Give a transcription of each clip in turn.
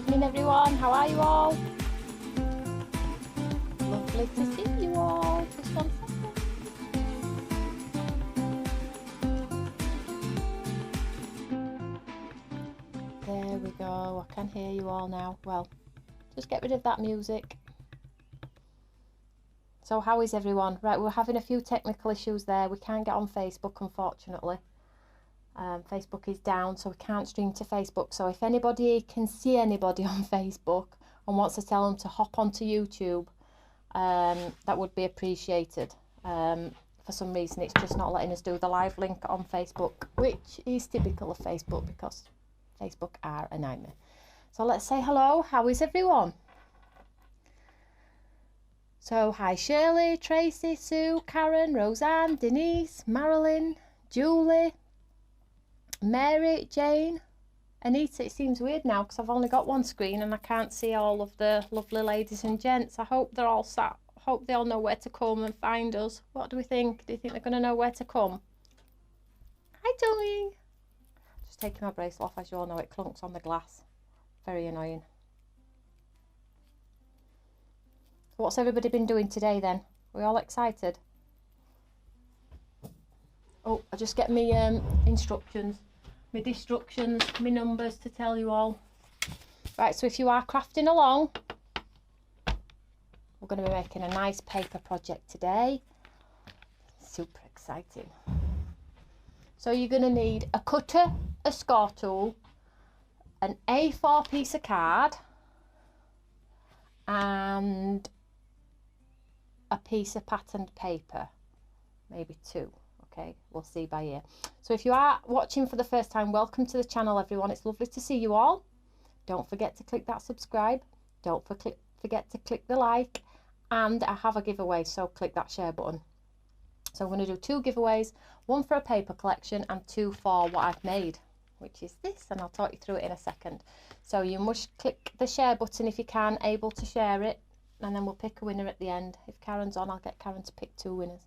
evening, everyone. How are you all? Lovely to see you all. Just 1 second. There we go. I can hear you all now. Well, just get rid of that music. So how is everyone? Right, we're having a few technical issues there. We can't get on Facebook, unfortunately. Facebook is down, so we can't stream to Facebook. So if anybody can see anybody on Facebook and wants to tell them to hop onto YouTube, that would be appreciated. For some reason it's just not letting us do the live link on Facebook, which is typical of Facebook because Facebook are a nightmare. So let's say hello. How is everyone? So hi Shirley, Tracy, Sue, Karen, Roseanne, Denise, Marilyn, Julie, Mary, Jane, Anita. It seems weird now because I've only got one screen and I can't see all of the lovely ladies and gents. I hope they're all sat. Hope they all know where to come and find us. What do we think? Do you think they're going to know where to come? Hi Joey. Just taking my bracelet off. As you all know, it clunks on the glass. Very annoying. What's everybody been doing today then? We all excited? Oh, I just get me instructions. My destructions, my numbers to tell you all. Right, so if you are crafting along, we're going to be making a nice paper project today. Super exciting. So you're going to need a cutter, a score tool, an A4 piece of card, and a piece of patterned paper, maybe 2. Okay, we'll see by ear. So if you are watching for the first time, welcome to the channel, everyone. It's lovely to see you all. Don't forget to click that subscribe. Don't forget to click the like. And I have a giveaway, so click that share button. So I'm going to do 2 giveaways, 1 for a paper collection and 2 for what I've made, which is this, and I'll talk you through it in a second. So you must click the share button if you can, able to share it, and then we'll pick a winner at the end. If Karen's on, I'll get Karen to pick 2 winners.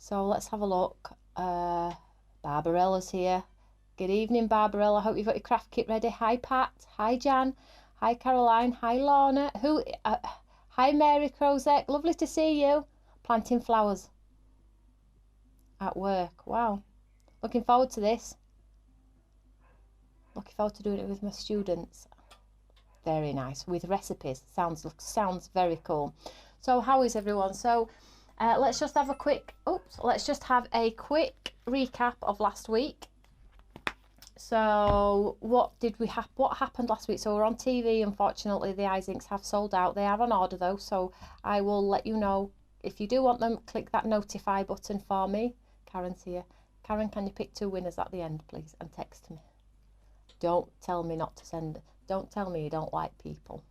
So let's have a look. Barbarella's here. Good evening, Barbarella. I hope you've got your craft kit ready. Hi, Pat. Hi, Jan. Hi, Caroline. Hi, Lorna. Hi, Mary Crozek. Lovely to see you. Planting flowers at work. Wow. Looking forward to this. Looking forward to doing it with my students. Very nice. With recipes. Sounds very cool. So how is everyone? So let's just have a quick recap of last week. So what happened last week? So we're on TV. Unfortunately, the eyes inks have sold out. They are on order though, so I will let you know. If you do want them, click that notify button for me. Karen's here. Karen, can you pick 2 winners at the end, please, and text me? Don't tell me not to send. Don't tell me you don't like people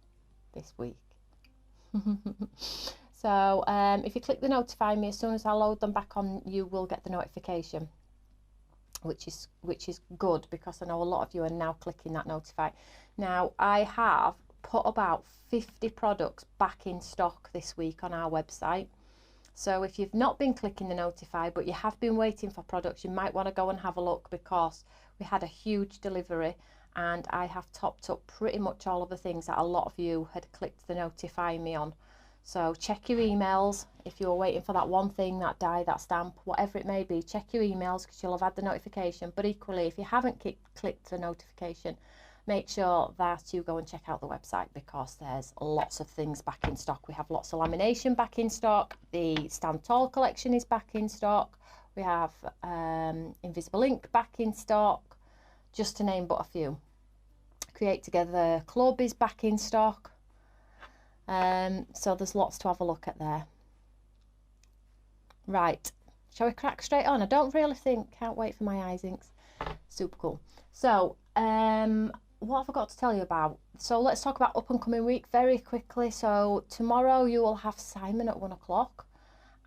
this week. So if you click the notify me, as soon as I load them back on, you will get the notification, which is good because I know a lot of you are now clicking that notify. Now I have put about 50 products back in stock this week on our website. So if you've not been clicking the notify but you have been waiting for products, you might want to go and have a look because we had a huge delivery and I have topped up pretty much all of the things that a lot of you had clicked the notify me on. So check your emails if you're waiting for that one thing, that die, that stamp, whatever it may be. Check your emails because you'll have had the notification. But equally, if you haven't clicked the notification, make sure that you go and check out the website because there's lots of things back in stock. We have lots of lamination back in stock. The Stand Tall collection is back in stock. We have Invisible Ink back in stock, just to name but a few. Create Together Club is back in stock. So there's lots to have a look at there. Right, shall we crack straight on? I don't really can't wait for my eyes inks. Super cool. So what have I got to tell you about? So let's talk about up and coming week very quickly. So tomorrow you will have Simon at 1 o'clock,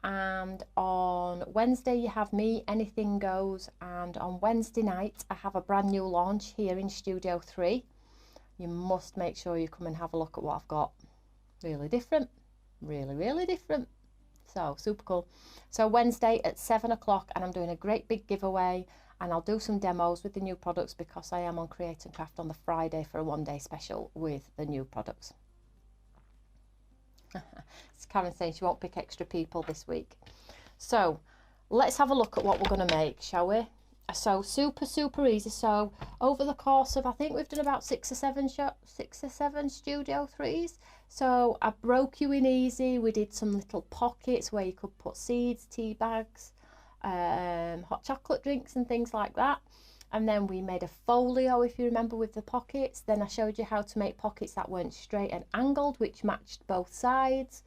and on Wednesday you have me, Anything Goes, and on Wednesday night I have a brand new launch here in Studio 3. You must make sure you come and have a look at what I've got. Really different, really different. So super cool. So Wednesday at 7 o'clock, and I'm doing a great big giveaway. and I'll do some demos with the new products because I am on Create and Craft on the Friday for a one-day special with the new products. It's Karen saying she won't pick extra people this week. So let's have a look at what we're going to make, shall we? So super easy. So over the course of, I think we've done about 6 or 7 Studio 3s. So I broke you in easy. We did some little pockets where you could put seeds, tea bags, hot chocolate drinks and things like that. And then we made a folio, if you remember, with the pockets. Then I showed you how to make pockets that weren't straight and angled, which matched both sides.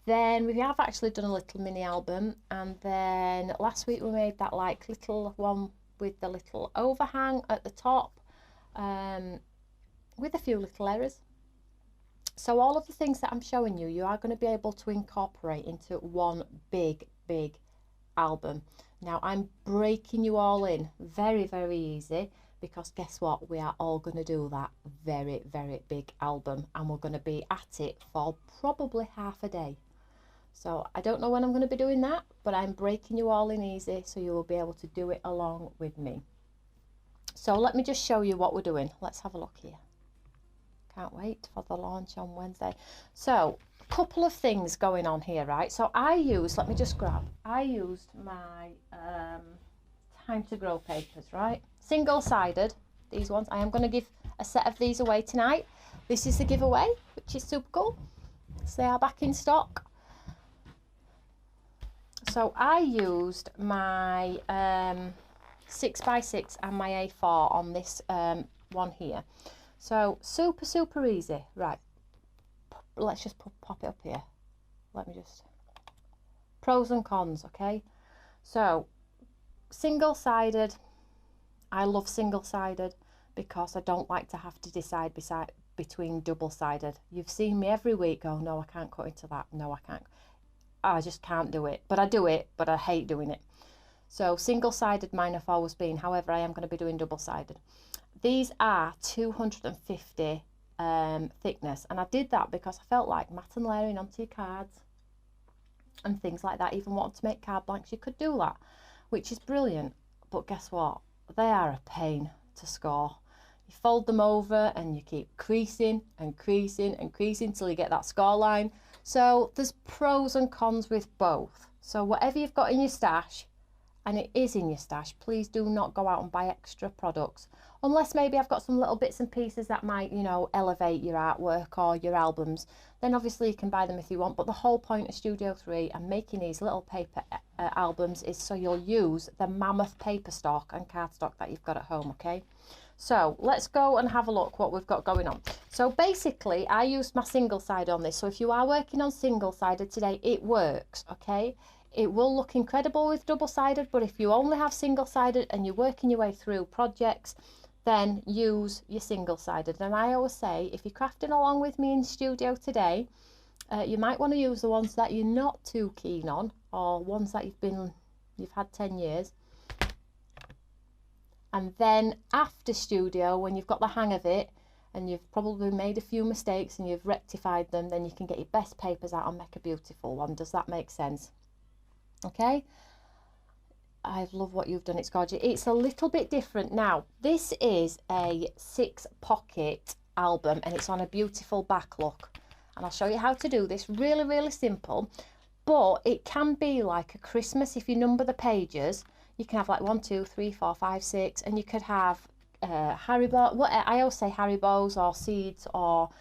Then we have actually done a little mini album, and then last week we made that like little one with the little overhang at the top, with a few little errors. So all of the things that I'm showing you, you are going to be able to incorporate into one big album. Now I'm breaking you all in very easy, because guess what, we are all going to do that very big album, and we're going to be at it for probably half a day. So I don't know when I'm going to be doing that, but I'm breaking you all in easy so you will be able to do it along with me. So let me just show you what we're doing. Let's have a look here. Can't wait for the launch on Wednesday. So a couple of things going on here, right? So I used, let me just grab, I used my Time to Grow papers, right? Single-sided, these ones. I am going to give a set of these away tonight. This is the giveaway, which is super cool. So they are back in stock. So I used my 6x6 and my A4 on this one here. So super easy. Right, let's just pop it up here. Let me just, pros and cons, okay? So single-sided, I love single-sided because I don't like to have to decide between double-sided. You've seen me every week go, no, I can't cut into that, no, I can't. I just can't do it, but I do it, but I hate doing it. So single-sided mine have always been. However, I am going to be doing double-sided. These are 250 thickness, and I did that because I felt like mat and layering onto your cards and things like that. Even wanted to make card blanks, you could do that, which is brilliant. But guess what? They are a pain to score. You fold them over and you keep creasing and creasing and creasing till you get that score line. So there's pros and cons with both. So whatever you've got in your stash, and it is in your stash, please do not go out and buy extra products. Unless maybe I've got some little bits and pieces that might, you know, elevate your artwork or your albums. Then obviously you can buy them if you want. But the whole point of Studio 3 and making these little paper albums is so you'll use the mammoth paper stock and cardstock that you've got at home, okay? So let's go and have a look what we've got going on. So basically I used my single-sided on this. So if you are working on single-sided today, it works, okay? It will look incredible with double-sided, but if you only have single-sided and you're working your way through projects, then use your single-sided. And I always say, if you're crafting along with me in studio today, you might want to use the ones that you're not too keen on, or ones that you've had 10 years. And then after studio, when you've got the hang of it and you've probably made a few mistakes and you've rectified them, then you can get your best papers out and make a beautiful one. Does that make sense? Okay, I love what you've done. It's gorgeous. It's a little bit different now. This is a 6-pocket album and it's on a beautiful back look, and I'll show you how to do this. Really simple, but it can be like a Christmas. If you number the pages, you can have like 1, 2, 3, 4, 5, 6, and you could have Haribo, what I always say, Haribos or seeds or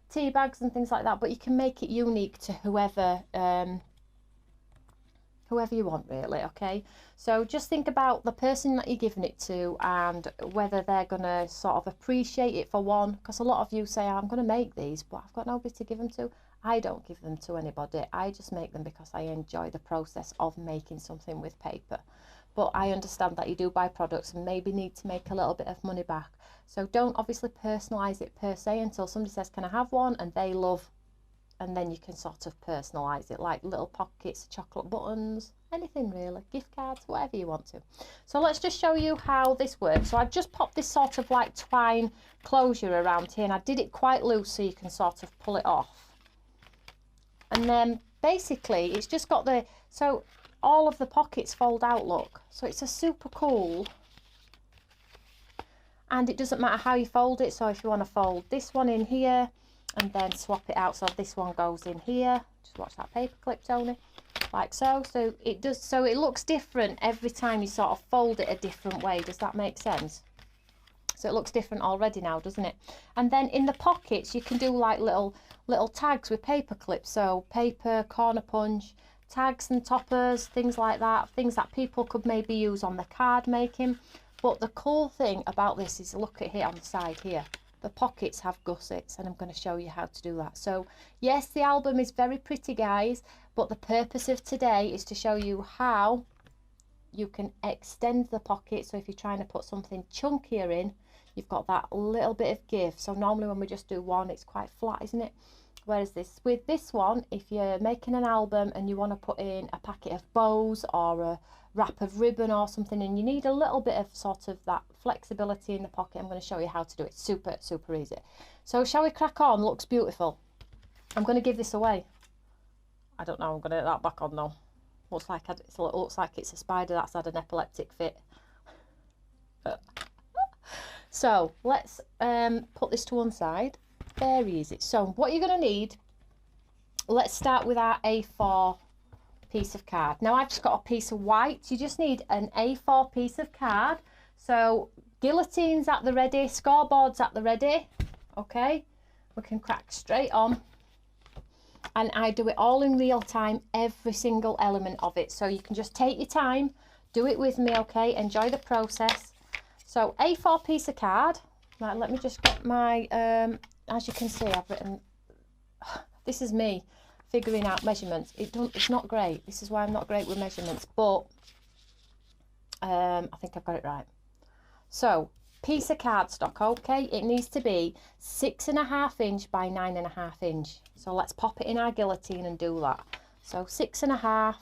tea bags and things like that, but you can make it unique to whoever you want, really, okay? So just think about the person that you're giving it to and whether they're gonna sort of appreciate it, for one, because a lot of you say, I'm gonna make these but I've got nobody to give them to. I don't give them to anybody. I just make them because I enjoy the process of making something with paper. But I understand that you do buy products and maybe need to make a little bit of money back. So don't obviously personalise it per se until somebody says, can I have one? And they love, and then you can sort of personalise it, like little pockets, chocolate buttons, anything really, gift cards, whatever you want to. So let's just show you how this works. So I've just popped this sort of like twine closure around here, and I did it quite loose so you can sort of pull it off. And then basically it's just got the, so all of the pockets fold out, look. So it's a super cool and it doesn't matter how you fold it. So if you want to fold this one in here and then swap it out so this one goes in here, just watch that paper clip, Tony, like so. So it does, so it looks different every time you sort of fold it a different way. Does that make sense? So it looks different already now, doesn't it? And then in the pockets you can do like little tags with paper clips, so paper, corner punch, tags and toppers, things like that, things that people could maybe use on the card making. But the cool thing about this is, look at here on the side here, the pockets have gussets, and I'm going to show you how to do that. So yes, the album is very pretty, guys, but the purpose of today is to show you how you can extend the pocket. So if you're trying to put something chunkier in, you've got that little bit of give. So normally when we just do one, it's quite flat, isn't it? Whereas with this one, if you're making an album and you want to put in a packet of bows or a wrap of ribbon or something, and you need a little bit of sort of that flexibility in the pocket, I'm going to show you how to do it. Super, super easy. So shall we crack on? Looks beautiful. I'm going to give this away. I don't know, I'm going to get that back on though. Looks like it's a spider that's had an epileptic fit. So let's put this to one side. Very easy. So what you're going to need, let's start with our A4 piece of card. Now I've just got a piece of white. You just need an A4 piece of card. So guillotines at the ready, scoreboards at the ready. Okay, we can crack straight on. And I do it all in real time, every single element of it. So you can just take your time, do it with me, okay? Enjoy the process. So A4 piece of card. Right, let me just get my, as you can see, I've written, this is me figuring out measurements. It's not great. This is why I'm not great with measurements, but I think I've got it right. So piece of cardstock, okay, it needs to be 6.5 inch by 9.5 inch. So let's pop it in our guillotine and do that. So 6.5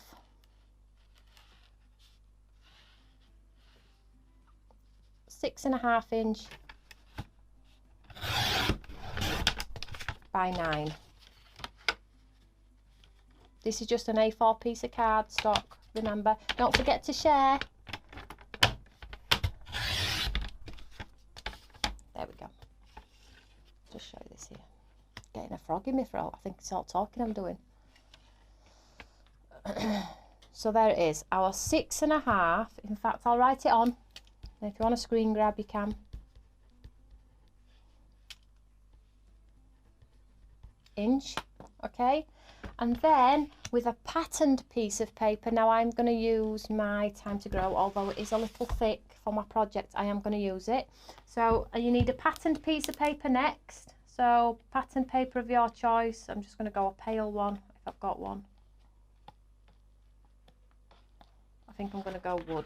inch by 9. This is just an A4 piece of cardstock, remember. Don't forget to share. There we go. Just show you this here. Getting a frog in my throat. I think it's all talking I'm doing. So there it is, our 6.5. In fact, I'll write it on. And if you want a screen grab, you can. Inch, okay. And then with a patterned piece of paper, now I'm going to use my Time to Grow, although it is a little thick for my project, I am going to use it. So you need a patterned piece of paper next. So patterned paper of your choice. I'm just going to go a pale one if I've got one. I think I'm going to go wood.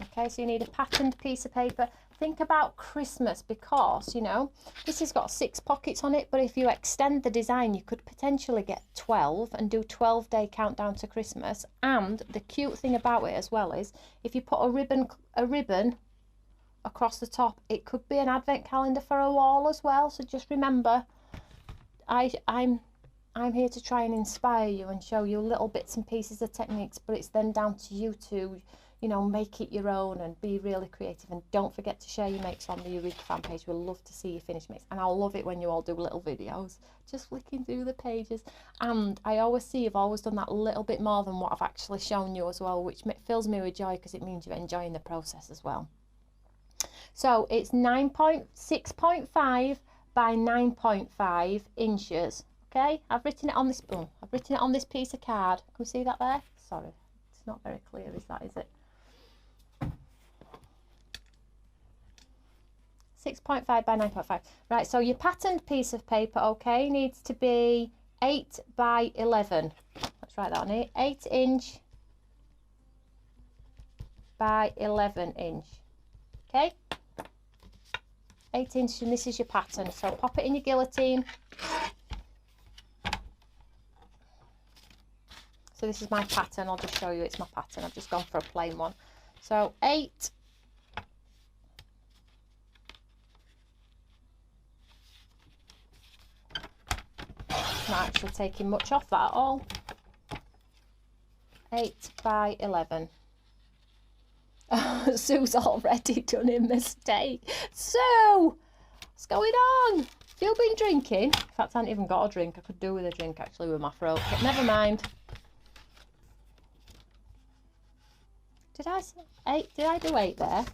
Okay, so you need a patterned piece of paper. Think about Christmas, because, you know, this has got 6 pockets on it, but if you extend the design, you could potentially get 12 and do 12-day countdown to Christmas. And the cute thing about it as well is, if you put a ribbon across the top, it could be an advent calendar for a wall as well. So just remember, I'm here to try and inspire you and show you little bits and pieces of techniques, but it's then down to you to, you know, make it your own and be really creative. And don't forget to share your makes on the Eureka fan page. We'll love to see your finished makes, and I'll love it when you all do little videos just flicking through the pages. And I always see you've always done that little bit more than what I've actually shown you as well, which fills me with joy, because it means you're enjoying the process as well. So it's 6.5 by 9.5 inches. Okay, I've written it on this. Oh, I've written it on this piece of card. Can we see that there? Sorry, it's not very clear, is it? 6.5 by 9.5. Right, so your patterned piece of paper, okay, needs to be 8 by 11. Let's write that on here. 8 inch by 11 inch. Okay, 8 inch, and this is your pattern. So pop it in your guillotine. So this is my pattern. I'll just show you it's my pattern. I've just gone for a plain one. So 8. Not actually taking much off that at all. 8 by 11. Sue's already done a mistake. Sue, what's going on? Have you been drinking? In fact, I haven't even got a drink. I could do with a drink actually with my throat, but never mind. Did I say 8? Did I do 8 there?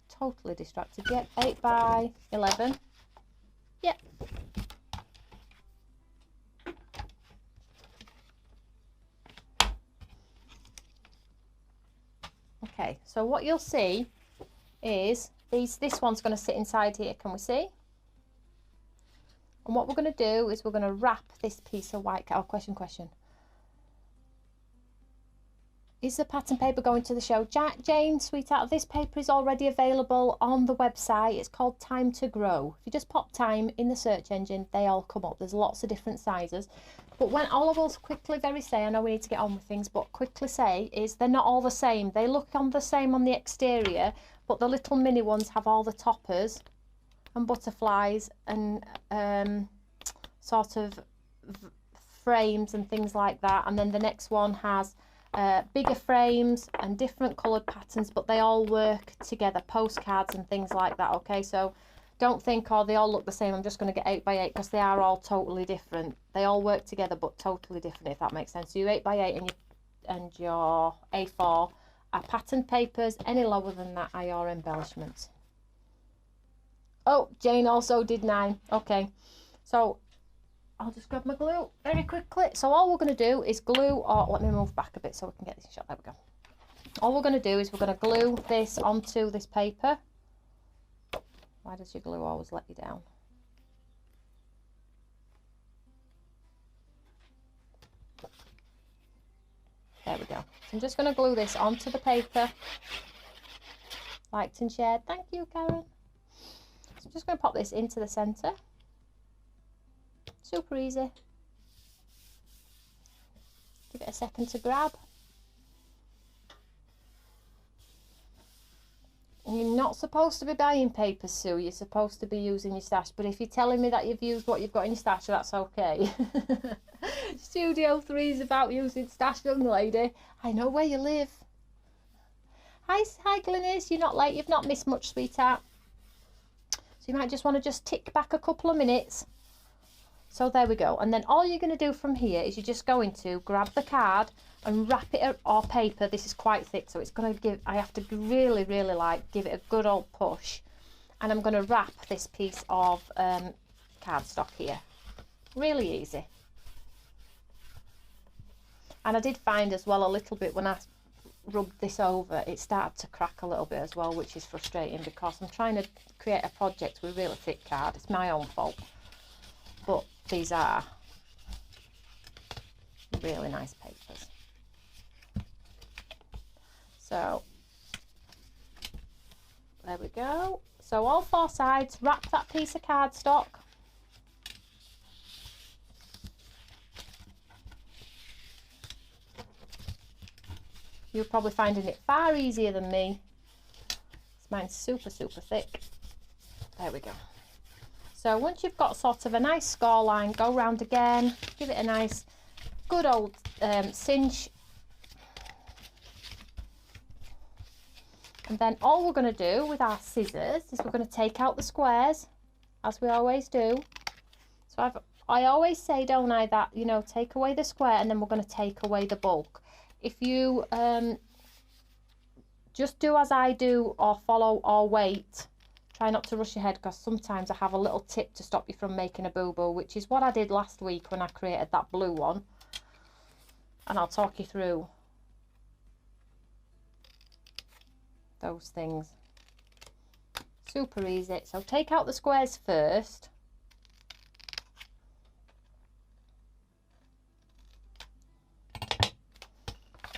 Totally distracted. Yep, 8 by 11. Yep. Okay, so what you'll see is this one's going to sit inside here, can we see? And what we're going to do is we're going to wrap this piece of white, oh, question. Is the pattern paper going to the show? Jane, sweetheart, this paper is already available on the website. It's called Time to Grow. If you just pop time in the search engine, they all come up. There's lots of different sizes. But when all of us quickly say, I know we need to get on with things, but quickly say is they're not all the same. They look on the same on the exterior, but the little mini ones have all the toppers and butterflies and sort of frames and things like that. And then the next one has bigger frames and different coloured patterns, but they all work together, postcards and things like that. Okay, so don't think, oh, they all look the same, I'm just going to get 8 by 8, because they are all totally different. They all work together but totally different, if that makes sense. So your 8 by 8 and your A4 are pattern papers. Any lower than that are your embellishments. Oh, Jane also did 9. Okay, so I'll just grab my glue very quickly. So all we're going to do is glue, or let me move back a bit so we can get this shot. There we go. All we're going to do is we're going to glue this onto this paper. Why does your glue always let you down? There we go. So I'm just going to glue this onto the paper. Liked and shared. Thank you, Karen. So I'm just going to pop this into the centre. Super easy. Give it a second to grab. And you're not supposed to be buying papers, Sue. You're supposed to be using your stash. But if you're telling me that you've used what you've got in your stash, that's okay. Studio 3 is about using stash, young lady. I know where you live. Hi Glynis. You're not late. You've not missed much, sweetheart. So you might just want to just tick back a couple of minutes. So there we go. And then all you're going to do from here is you're just going to grab the card and wrap it, or paper. This is quite thick, so it's going to give, I have to really like give it a good old push. And I'm going to wrap this piece of cardstock here. Really easy. And I did find as well a little bit when I rubbed this over, it started to crack a little bit as well, which is frustrating because I'm trying to create a project with really thick card. It's my own fault. But these are really nice papers. So there we go. So all 4 sides, wrap that piece of cardstock. You're probably finding it far easier than me. Mine's super thick. There we go. So once you've got sort of a nice score line, go round again, give it a nice good old cinch. And then all we're going to do with our scissors is we're going to take out the squares, as we always do. So I always say, don't I, that, you know, take away the square and then we're going to take away the bulk. If you just do as I do, or follow, or wait, try not to rush ahead, because sometimes I have a little tip to stop you from making a boo-boo, which is what I did last week when I created that blue one. And I'll talk you through those things. Super easy. So take out the squares first.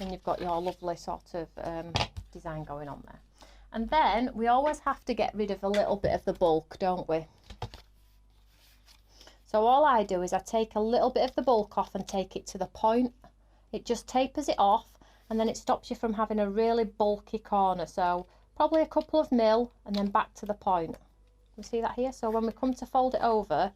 And you've got your lovely sort of design going on there. And then we always have to get rid of a little bit of the bulk, don't we? So all I do is I take a little bit of the bulk off and take it to the point. It just tapers it off, and then it stops you from having a really bulky corner. So probably a couple of mil and then back to the point. You see that here? So when we come to fold it over,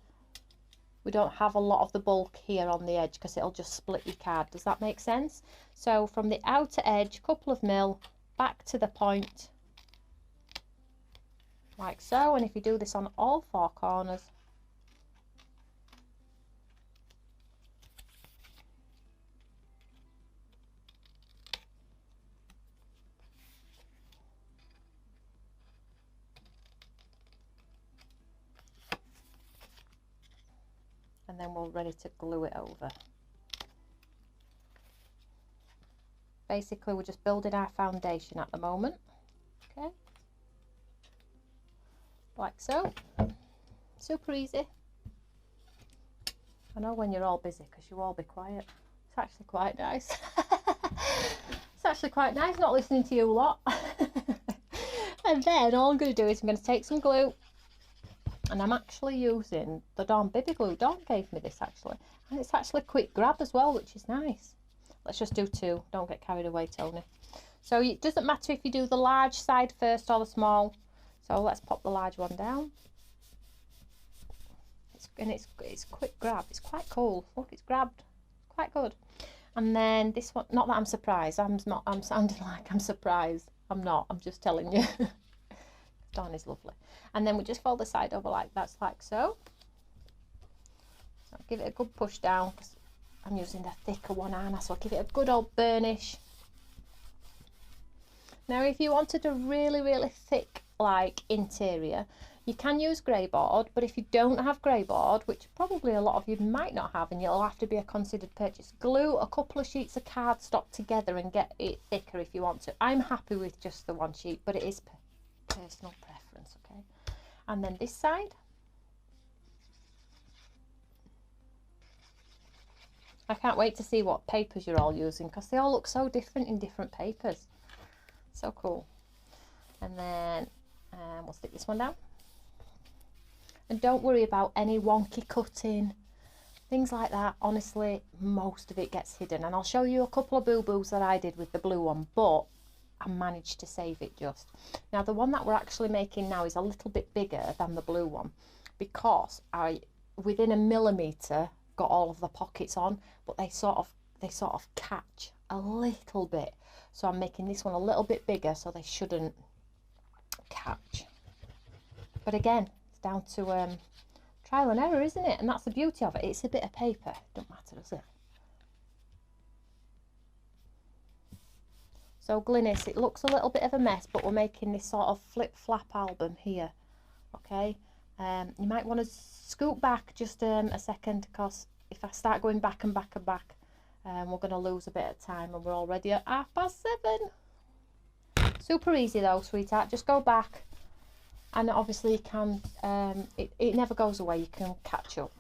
we don't have a lot of the bulk here on the edge, because it'll just split your card. Does that make sense? So from the outer edge, couple of mil back to the point, like so. And if you do this on all four corners, and then we're ready to glue it over. Basically, we're just building our foundation at the moment. Okay, like so. Super easy. I know when you're all busy, because you all be quiet. It's actually quite nice. It's actually quite nice not listening to you a lot. And then all I'm going to do is I'm going to take some glue, and I'm actually using the Dawn Baby Glue. Dawn gave me this actually, and it's actually quick grab as well, which is nice. Let's just do two, don't get carried away, Tony. So it doesn't matter if you do the large side first or the small. So let's pop the large one down. It's quick grab. It's quite cool. Look, it's grabbed. Quite good. And then this one, not that I'm surprised. I'm sounding like I'm surprised. I'm not. I'm just telling you. Dawn is lovely. And then we just fold the side over like that's like so. So give it a good push down, because I'm using the thicker one, aren't I? So I'll give it a good old burnish. Now, if you wanted a really, really thick like interior, you can use grey board, but if you don't have grey board, which probably a lot of you might not have, and you'll have to be a considered purchase, glue a couple of sheets of cardstock together and get it thicker if you want to. I'm happy with just the one sheet, but it is personal preference, okay? And then this side, I can't wait to see what papers you're all using, because they all look so different in different papers. So cool. And then we'll stick this one down. And don't worry about any wonky cutting, things like that. Honestly, most of it gets hidden. And I'll show you a couple of boo-boos that I did with the blue one, but I managed to save it just. Now, the one that we're actually making now is a little bit bigger than the blue one, because I, within a millimetre, got all of the pockets on, but they sort of catch a little bit. So I'm making this one a little bit bigger so they shouldn't catch. But again, it's down to trial and error, isn't it? And that's the beauty of it. It's a bit of paper. Don't matter, does it? So Glynis, it looks a little bit of a mess, but we're making this sort of flip-flap album here. Okay. You might want to scoot back just a second, because if I start going back and back and back, we're going to lose a bit of time, and we're already at 7:30. Super easy though, sweetheart. Just go back, and obviously you can, it never goes away. You can catch up.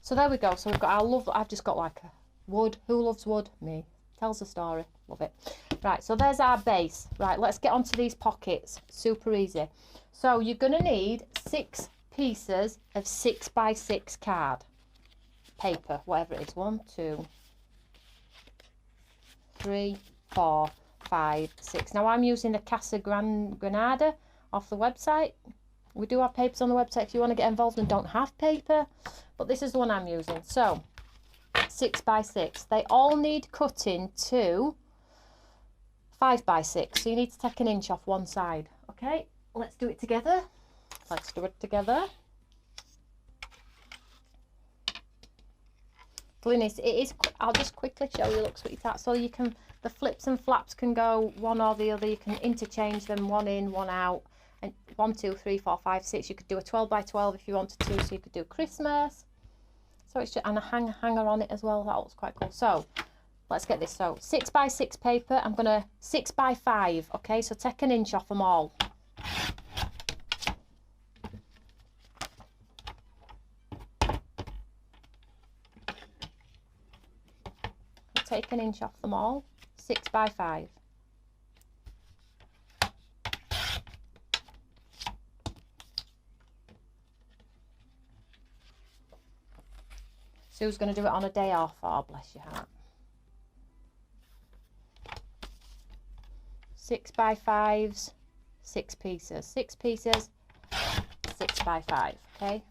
So there we go. So we've got our I've just got like a wood. Who loves wood? Me. Tells a story. Love it. Right, so there's our base. Right, let's get onto these pockets. Super easy. So you're going to need 6 pieces of 6x6 card paper, whatever it is. 1, 2, 3, 4, 5, 6. Now I'm using a Casa Granada off the website. We do have papers on the website if you want to get involved and don't have paper, but this is the one I'm using. So 6x6. They all need cutting to 5x6. So you need to take an inch off one side. Okay, let's do it together. Let's do it together. Glynis, it is, I'll just quickly show you, look sweetheart. So you can, the flips and flaps can go one or the other. You can interchange them, one in, one out. And 1, 2, 3, 4, 5, 6. You could do a 12x12 if you wanted to. So you could do Christmas. So it's just, and a hanger on it as well. That looks quite cool. So let's get this. So 6x6 paper. I'm going to 6x5. Okay, so take an inch off them all. Take an inch off them all. 6x5. Sue's going to do it on a day off. Oh, bless your heart. 6x5s, 6 pieces. 6 pieces, 6x5. Okay.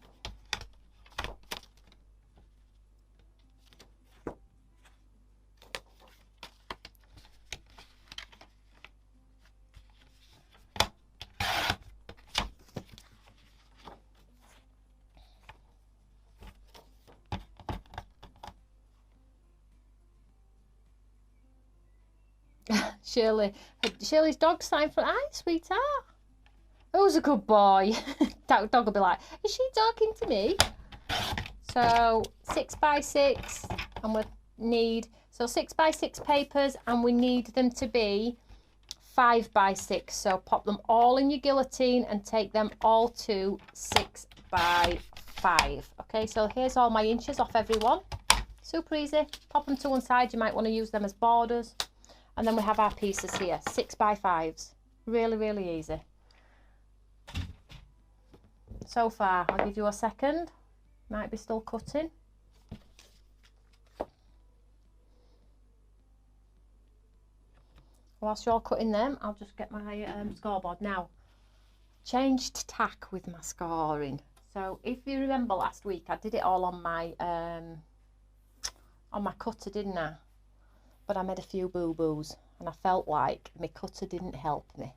Shirley's dog sat in front. Hi, sweetheart. Who's a good boy? Dog will be like, is she talking to me? So 6 by 6, and we need 6 by 6 papers, and we need them to be 5 by 6. So pop them all in your guillotine and take them all to 6 by 5. Okay, so here's all my inches off everyone. Super easy. Pop them to one side. You might want to use them as borders. And then we have our pieces here, 6 by 5s. Really, really easy. So far, I'll give you a second. Might be still cutting. Whilst you're cutting them, I'll just get my scoreboard. Now, changed tack with my scoring. So if you remember last week, I did it all on my cutter, didn't I? But I made a few boo-boos, and I felt like my cutter didn't help me.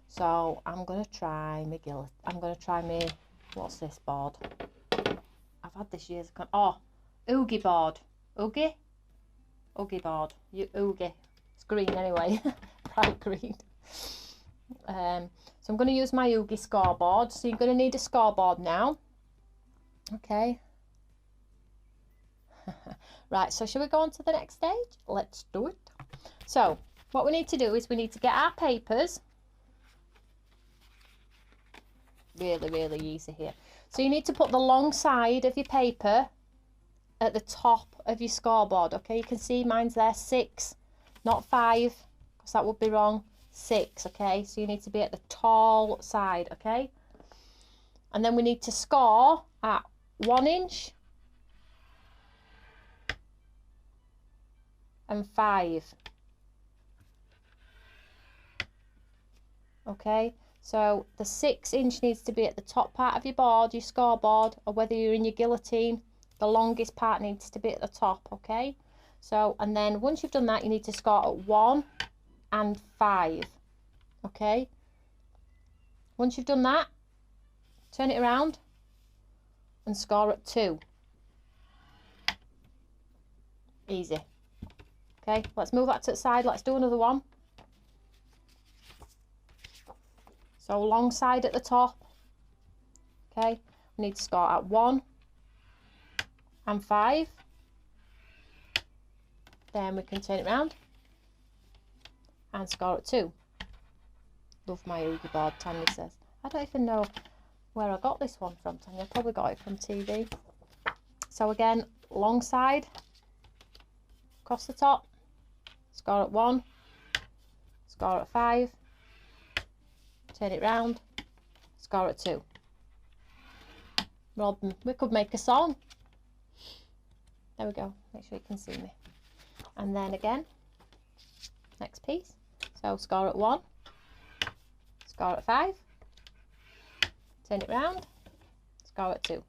So I'm gonna try my what's this board? I've had this years ago. Oh, Oogie board. Oogie board. Oogie. It's green anyway. Bright green. So I'm going to use my Oogie scoreboard. So you're going to need a scoreboard now. Okay. Right, so shall we go on to the next stage? Let's do it. So what we need to do is we need to get our papers. Really, really easy here. So you need to put the long side of your paper at the top of your scoreboard. Okay, you can see mine's there 6, not 5, because that would be wrong. 6. Okay, so you need to be at the tall side. Okay, and then we need to score at 1 inch and 5. Okay, so the 6 inch needs to be at the top part of your board, your scoreboard, or whether you're in your guillotine, the longest part needs to be at the top. Okay, so and then once you've done that, you need to score at 1 and 5. Okay, once you've done that, turn it around and score at 2. Easy. Okay, let's move that to the side. Let's do another one. So long side at the top. Okay, we need to score at 1 and 5. Then we can turn it round and score at 2. Love my Oogie board, Tanya says. I don't even know where I got this one from, Tanya. I probably got it from TV. So again, long side, across the top, score at 1, score at 5, turn it round, score at 2. Robin, we could make a song. There we go, make sure you can see me. And then again, next piece. So score at 1, score at 5, turn it round, score at 2.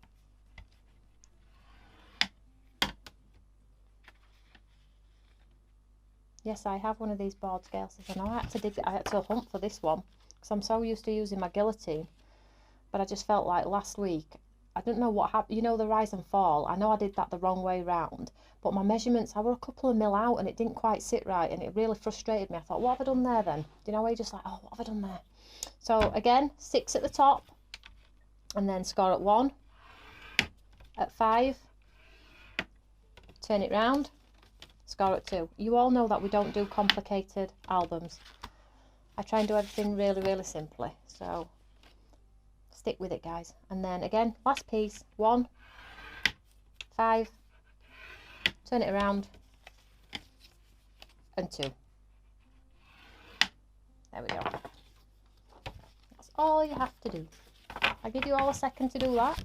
Yes, I have one of these board scales. I know I had to hunt for this one because I'm so used to using my guillotine. But I just felt like last week, I don't know what happened. You know, the rise and fall. I know I did that the wrong way round, but my measurements, I were a couple of mil out and it didn't quite sit right, and it really frustrated me. I thought, what have I done there then? You know, where you're just like, oh, what have I done there? So again, 6 at the top, and then score at 1, at 5, turn it round, score at 2. You all know that we don't do complicated albums. I try and do everything really, really simply. So stick with it, guys. And then again, last piece, 1, 5, turn it around, and 2. There we go. That's all you have to do. I'll give you all a second to do that.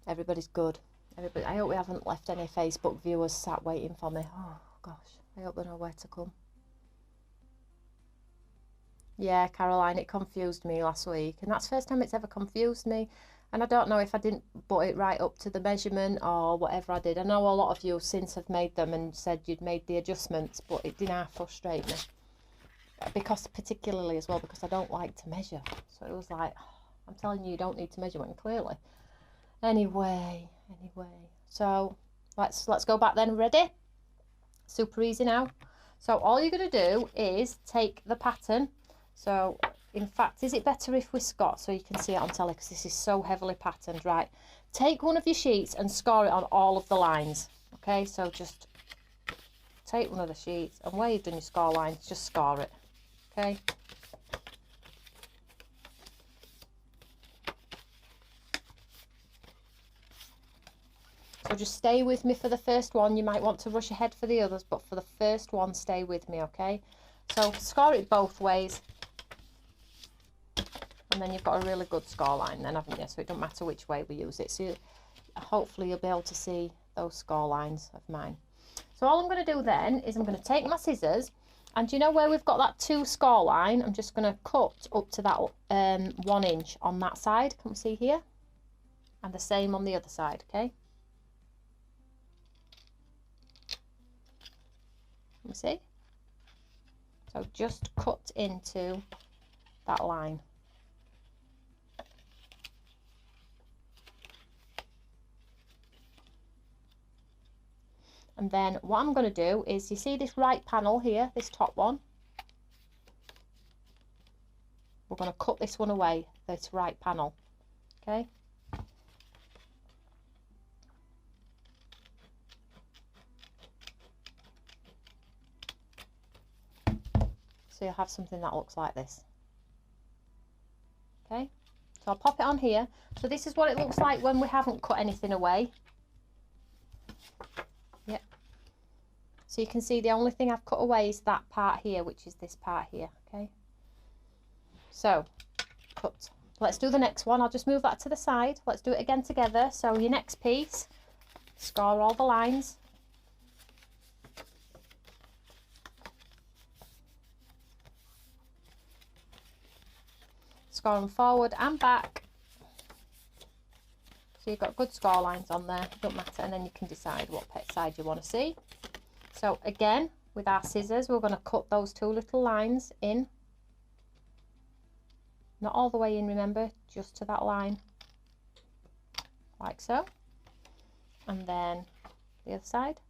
Everybody's good. Everybody, I hope we haven't left any Facebook viewers sat waiting for me. Oh gosh, I hope they know where to come. Yeah, Caroline, it confused me last week, and that's the first time it's ever confused me. And I don't know if I didn't put it right up to the measurement or whatever I did. I know a lot of you since have made them and said you'd made the adjustments, but it did half frustrate me. Because particularly as well, because I don't like to measure. So it was like, I'm telling you, you don't need to measure when clearly. Anyway. So let's go back then. Ready? Super easy now. So all you're going to do is take the pattern. So in fact, is it better if we score so you can see it on telly, because this is so heavily patterned, right? Take one of your sheets and score it on all of the lines. Okay, so just take one of the sheets, and where you've done your score lines, just score it. Okay. So just stay with me for the first one. You might want to rush ahead for the others, but for the first one, stay with me, okay? So score it both ways. And then you've got a really good score line then, haven't you? So it doesn't matter which way we use it. So hopefully you'll be able to see those score lines of mine. So all I'm going to do then is I'm going to take my scissors, and you know where we've got that 2 score line? I'm just going to cut up to that 1 inch on that side. Can we see here? And the same on the other side, okay? Can we see? So just cut into that line. And then what I'm going to do is, you see this right panel here, this top one? We're going to cut this one away, this right panel, okay? So you'll have something that looks like this. Okay, so I'll pop it on here. So this is what it looks like when we haven't cut anything away. Yep. So you can see the only thing I've cut away is that part here, which is this part here, okay? So, cut. Let's do the next one. I'll just move that to the side. Let's do it again together. So your next piece, score all the lines. Score them forward and back. So you've got good score lines on there, don't matter, and then you can decide what side you want to see. So again, with our scissors, we're going to cut those 2 little lines in. Not all the way in, remember, just to that line, like so. And then the other side.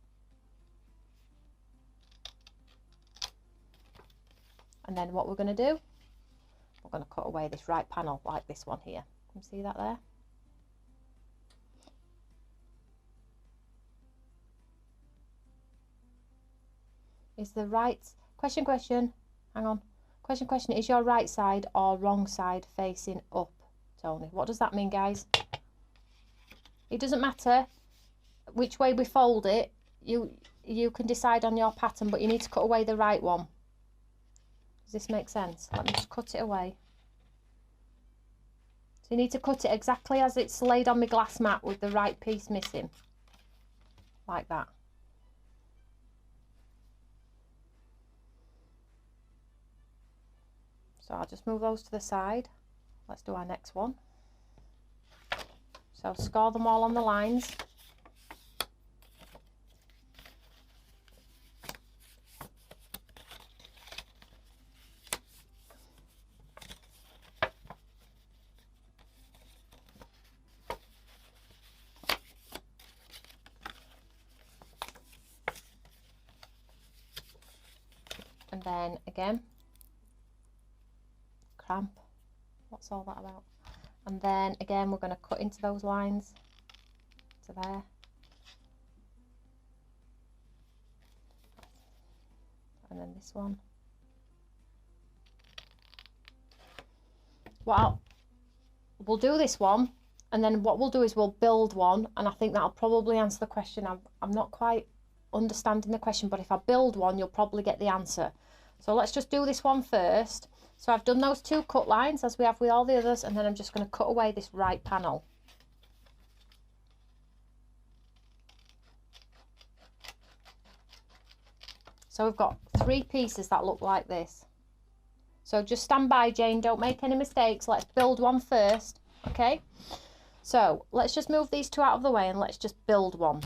And then what we're going to do, we're going to cut away this right panel like this one here. Can you see that there? Is the right, question, hang on. Question, is your right side or wrong side facing up, Tony? What does that mean, guys? It doesn't matter which way we fold it. You can decide on your pattern, but you need to cut away the right one. Does this make sense? Let me just cut it away. So you need to cut it exactly as it's laid on my glass mat with the right piece missing. Like that. So I'll just move those to the side. Let's do our next one. So score them all on the lines. And then again, cramp, what's all that about? And then again, we're going to cut into those lines to there. And then this one. Well, we'll do this one, and then what we'll do is we'll build one, and I think that'll probably answer the question. I'm not quite understanding the question, but if I build one, you'll probably get the answer. So let's just do this one first. So I've done those 2 cut lines as we have with all the others, and then I'm just going to cut away this right panel. So we've got 3 pieces that look like this. So just stand by, Jane, don't make any mistakes. Let's build one first, okay? So let's just move these two out of the way and let's just build one.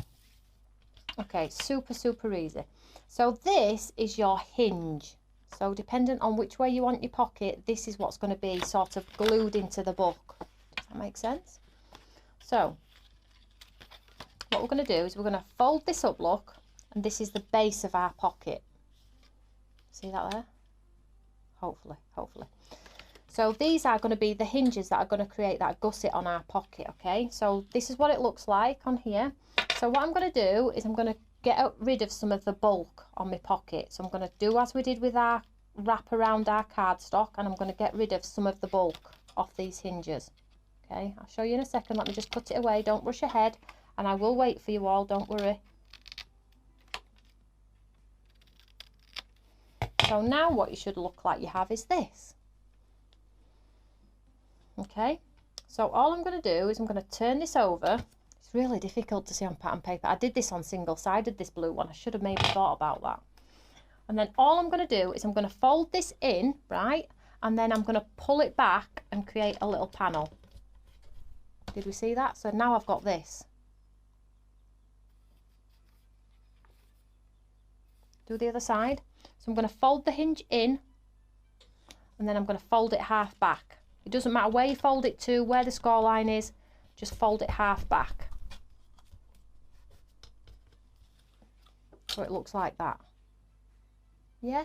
Okay, super, super easy. So this is your hinge. So dependent on which way you want your pocket, this is what's going to be sort of glued into the book. Does that make sense? So what we're going to do is we're going to fold this up, look, and this is the base of our pocket. See that there? Hopefully, hopefully. So these are going to be the hinges that are going to create that gusset on our pocket, okay? So this is what it looks like on here. So what I'm going to do is I'm going to get rid of some of the bulk on my pocket. So I'm going to do as we did with our wrap around our cardstock, and I'm going to get rid of some of the bulk off these hinges. Okay, I'll show you in a second. Let me just put it away. Don't rush ahead, and I will wait for you all, don't worry. So now what you should look like you have is this. Okay, so all I'm going to do is I'm going to turn this over. It's really difficult to see on pattern paper. I did this on single-sided, this blue one. I should have maybe thought about that. And then all I'm going to do is I'm going to fold this in, right? And then I'm going to pull it back and create a little panel. Did we see that? So now I've got this. Do the other side. So I'm going to fold the hinge in, and then I'm going to fold it half back. It doesn't matter where you fold it to, where the score line is, just fold it half back. So it looks like that. Yeah?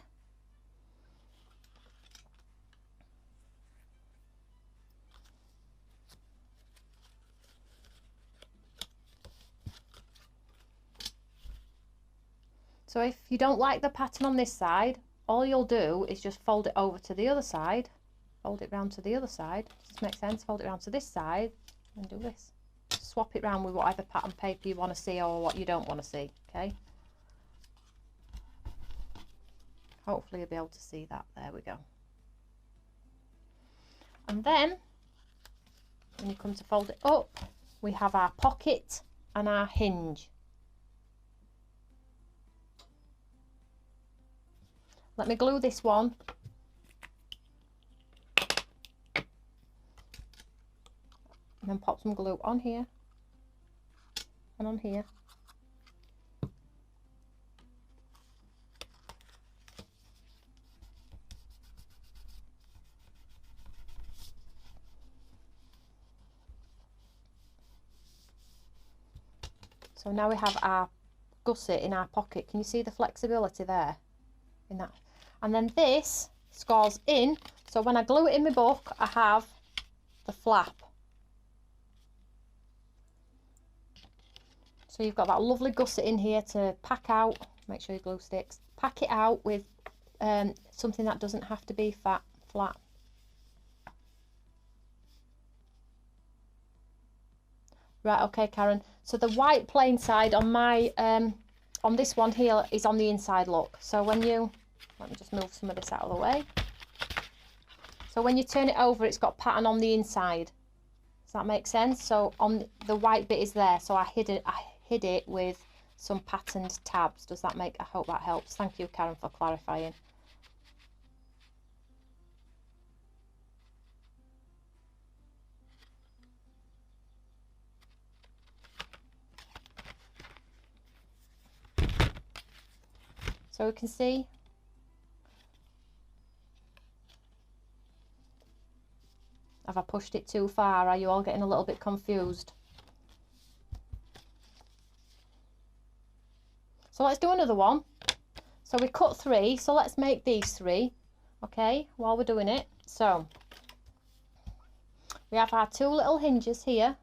So if you don't like the pattern on this side, all you'll do is just fold it over to the other side. Fold it round to the other side. Does this make sense? Fold it round to this side and do this. Swap it round with whatever pattern paper you want to see or what you don't want to see, okay? Hopefully you'll be able to see that. There we go. And then when you come to fold it up, we have our pocket and our hinge. Let me glue this one. And then pop some glue on here and on here. So now we have our gusset in our pocket. Can you see the flexibility there in that? And then this scores in, so when I glue it in my book, I have the flap. So you've got that lovely gusset in here to pack out. Make sure your glue sticks. Pack it out with something that doesn't have to be flat. Right, okay, Karen. So the white plain side on my on this one here is on the inside, look. So when you, let me just move some of this out of the way. So when you turn it over, it's got pattern on the inside. Does that make sense? So on the white bit is there. So I hid it with some patterned tabs. Does that make, I hope that helps. Thank you, Karen, for clarifying. So we can see have I pushed it too far? Are you all getting a little bit confused? So let's do another one. So we cut 3, so let's make these 3, okay, while we're doing it. So we have our 2 little hinges here.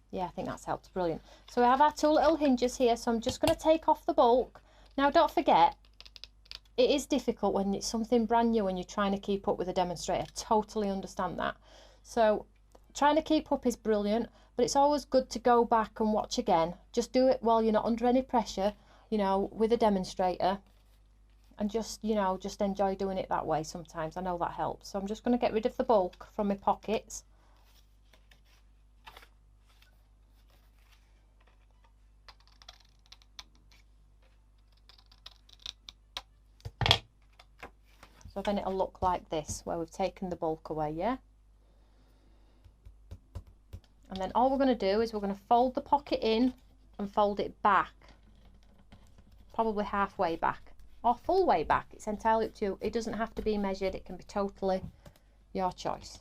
Yeah, I think that's helped, brilliant. So we have our 2 little hinges here, so I'm just going to take off the bulk. Now don't forget, it is difficult when it's something brand new and you're trying to keep up with a demonstrator. Totally understand that. So trying to keep up is brilliant, but it's always good to go back and watch again. Just do it while you're not under any pressure, you know, with a demonstrator, and just, you know, just enjoy doing it that way sometimes. I know that helps. So I'm just going to get rid of the bulk from my pockets. So then it'll look like this, where we've taken the bulk away, yeah? And then all we're going to do is we're going to fold the pocket in and fold it back, probably halfway back or full way back. It's entirely up to you. It doesn't have to be measured. It can be totally your choice.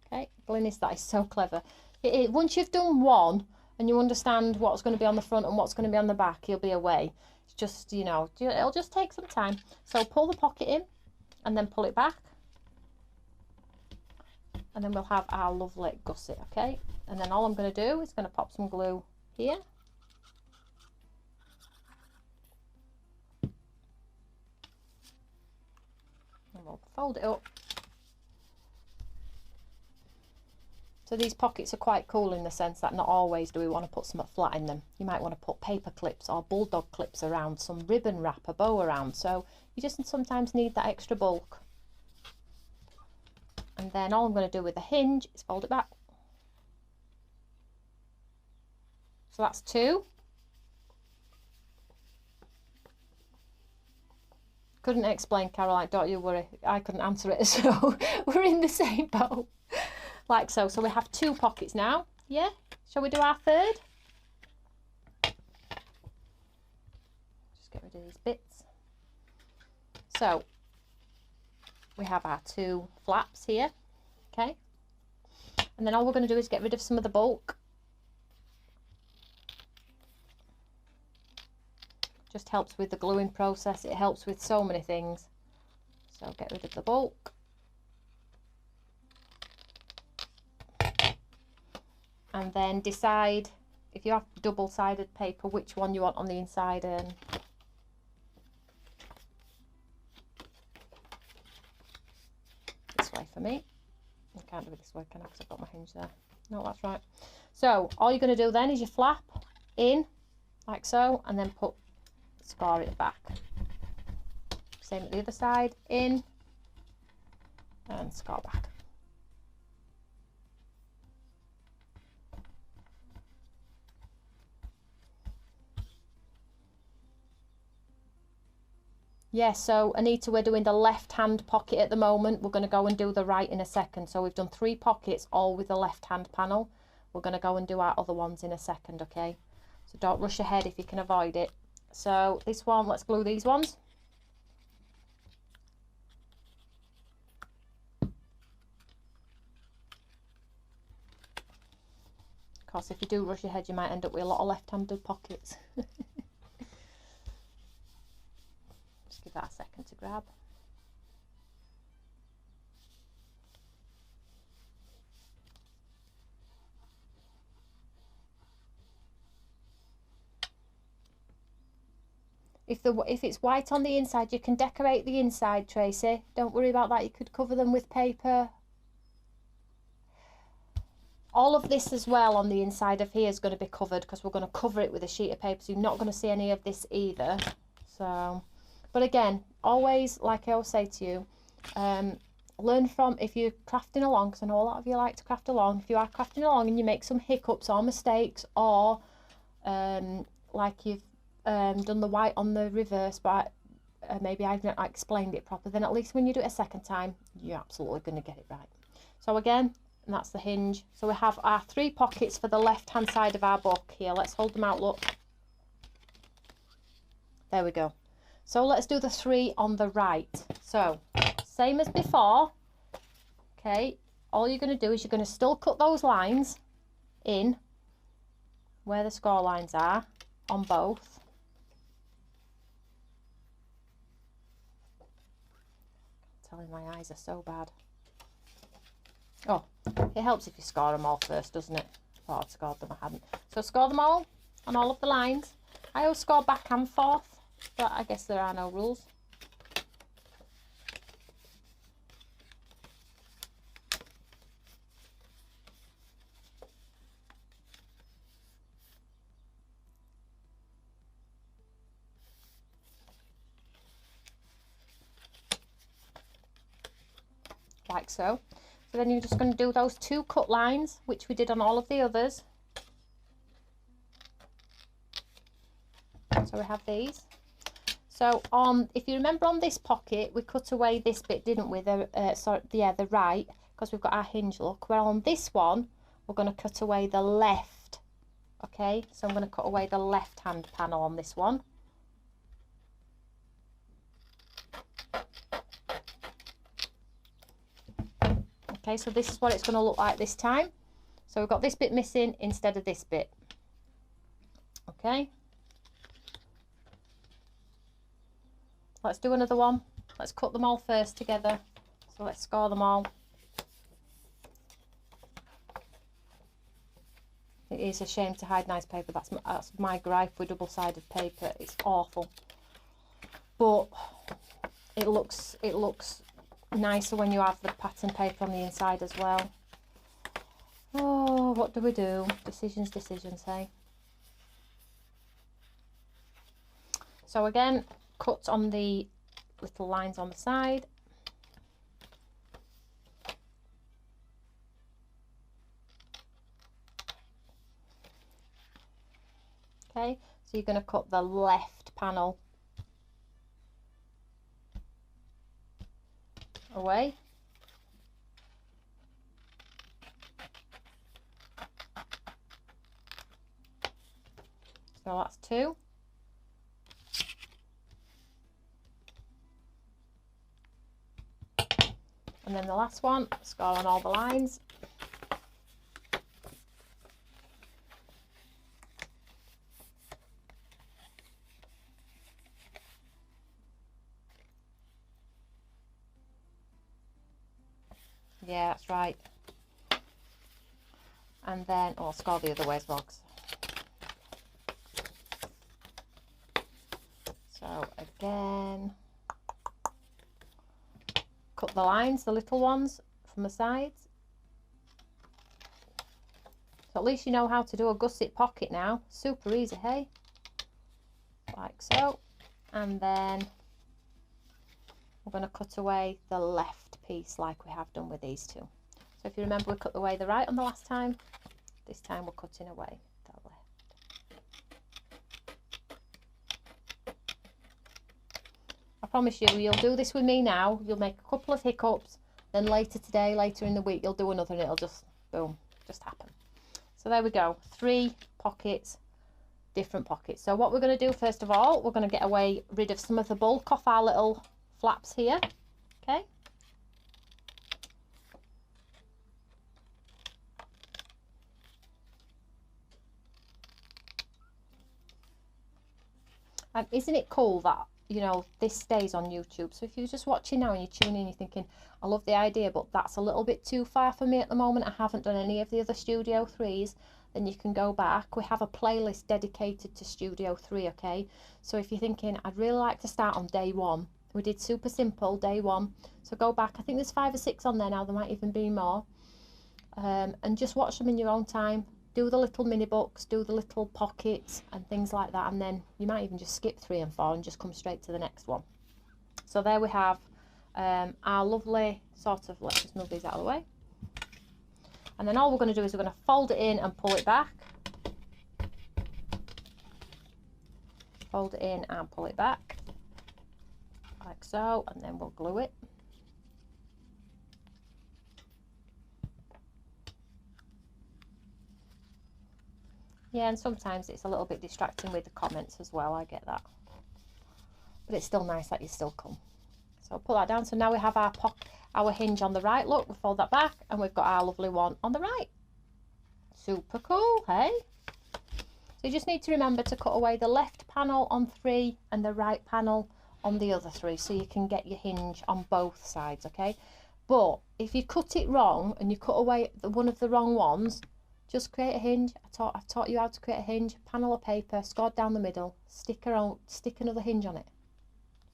Okay, Glynis, that is so clever. Once you've done one and you understand what's going to be on the front and what's going to be on the back, you'll be away. It's just, you know, it'll just take some time. So pull the pocket in and then pull it back. And then we'll have our lovely gusset, okay? And then all I'm going to do is going to pop some glue here. And we'll fold it up. So these pockets are quite cool in the sense that not always do we want to put something flat in them. You might want to put paper clips or bulldog clips around, some ribbon wrap, a bow around. So you just sometimes need that extra bulk. And then all I'm going to do with the hinge is fold it back. So that's 2. Couldn't explain, Caroline, don't you worry. I couldn't answer it, so we're in the same boat. Like so. So we have 2 pockets now. Yeah? Shall we do our third? Just get rid of these bits. So we have our 2 flaps here, okay? And then all we're going to do is get rid of some of the bulk. Just helps with the gluing process. It helps with so many things. So get rid of the bulk. And then decide, if you have double-sided paper, which one you want on the inside and for me. I can't do it this way, can I? Because I've got my hinge there. No, that's right. So all you're going to do then is you flap in like so, and then score it back. Same at the other side, in and score back. Yeah, so Anita, we're doing the left-hand pocket at the moment. We're going to go and do the right in a second. So we've done 3 pockets, all with the left-hand panel. We're going to go and do our other ones in a second, okay? So don't rush ahead if you can avoid it. So this one, let's glue these ones. Of course, if you do rush ahead, you might end up with a lot of left-handed pockets. Give that a second to grab. If it's white on the inside, you can decorate the inside, Tracy. Don't worry about that. You could cover them with paper. All of this as well on the inside of here is going to be covered because we're going to cover it with a sheet of paper, so you're not going to see any of this either. So, but again, always, like I always say to you, learn from, if you're crafting along, because I know a lot of you like to craft along, if you are crafting along and you make some hiccups or mistakes, or like you've done the white on the reverse, but maybe I've not explained it properly, then at least when you do it a second time, you're absolutely going to get it right. So again, and that's the hinge. So we have our 3 pockets for the left hand side of our book here. Let's hold them out, look. There we go. So let's do the 3 on the right. So same as before, okay, all you're going to do is you're going to still cut those lines in where the score lines are on both. I'm telling you, my eyes are so bad. Oh, it helps if you score them all first, doesn't it? I thought I'd scored them, I hadn't. So score them all on all of the lines. I always score back and forth, but I guess there are no rules. Like so. So then you're just going to do those 2 cut lines, which we did on all of the others. So we have these. So if you remember on this pocket, we cut away this bit, didn't we? The right, because we've got our hinge look. Well, on this one, we're going to cut away the left. Okay, so I'm going to cut away the left hand panel on this one. Okay, so this is what it's going to look like this time. So we've got this bit missing instead of this bit. Okay, let's do another one. Let's cut them all first together. So let's score them all. It is a shame to hide nice paper. That's my gripe with double-sided paper. It's awful, but it looks nicer when you have the pattern paper on the inside as well. Oh, what do we do? Decisions, hey. So again, cut on the little lines on the side. Okay, so you're going to cut the left panel away. So that's 2. And then the last one, score on all the lines. Yeah, that's right. And then I'll score the other way as well. So again, cut the lines, the little ones from the sides. So at least you know how to do a gusset pocket now. Super easy, hey? Like so. And then we're going to cut away the left piece like we have done with these two. So if you remember, we cut away the right on the last time. This time we're cutting away the left. I promise you, you'll do this with me now. You'll make a couple of hiccups, then later today, later in the week, you'll do another and it'll just, boom, just happen. So there we go, 3 pockets, different pockets. So what we're going to do first of all, we're going to get rid of some of the bulk off our little flaps here. Okay. And isn't it cool that, you know, this stays on YouTube? So if you're just watching now and you're tuning in, you're thinking, I love the idea, but that's a little bit too far for me at the moment. I haven't done any of the other Studio 3s. Then you can go back. We have a playlist dedicated to Studio 3, okay? So if you're thinking, I'd really like to start on day 1. We did super simple, day 1. So go back. I think there's 5 or 6 on there now. There might even be more. And just watch them in your own time. Do the little mini books, do the little pockets and things like that, and then you might even just skip 3 and 4 and just come straight to the next one. So there we have our lovely sort of, let's just move these out of the way. And then all we're going to do is we're going to fold it in and pull it back. Fold it in and pull it back, like so, and then we'll glue it. Yeah, and sometimes it's a little bit distracting with the comments as well, I get that. But it's still nice that you still come. So I'll put that down. So now we have our hinge on the right. Look, we fold that back and we've got our lovely one on the right. Super cool, hey? So you just need to remember to cut away the left panel on 3 and the right panel on the other 3 so you can get your hinge on both sides, okay? But if you cut it wrong and you cut away one of the wrong ones, just create a hinge. I've taught you how to create a hinge. Panel of paper, scored down the middle, stick another hinge on it.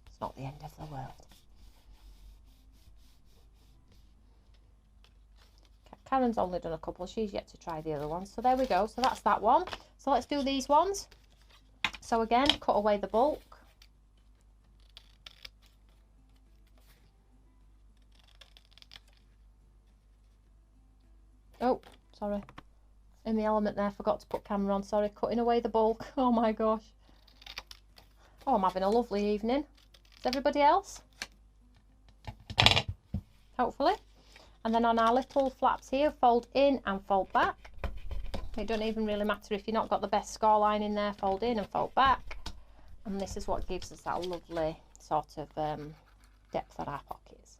It's not the end of the world. Karen's only done a couple. She's yet to try the other ones. So there we go. So that's that one. So let's do these ones. So again, cut away the bulk. Oh, sorry. In the element there, forgot to put camera on, sorry. Cutting away the bulk. Oh my gosh. Oh, I'm having a lovely evening. Is everybody else? Hopefully. And then on our little flaps here, fold in and fold back. It doesn't even really matter if you've not got the best score line in there, fold in and fold back. And this is what gives us that lovely sort of depth on our pockets.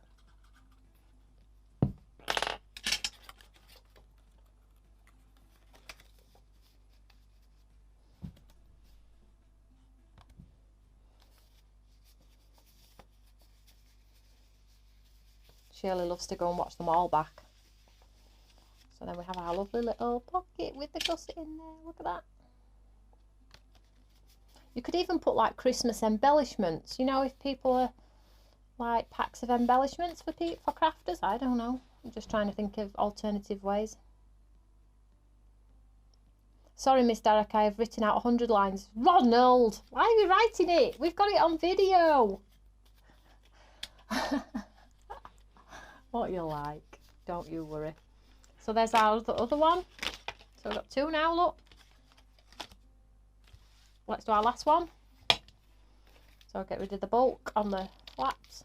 Shirley loves to go and watch them all back. So then we have our lovely little pocket with the gusset in there. Look at that. You could even put like Christmas embellishments. You know, if people are like packs of embellishments for crafters. I don't know. I'm just trying to think of alternative ways. Sorry, Miss Derek, I have written out 100 lines. Ronald, why are you writing it? We've got it on video. What you like, don't you worry. So there's our other one. So we've got two now, look. Let's do our last one. So I'll get rid of the bulk on the flaps.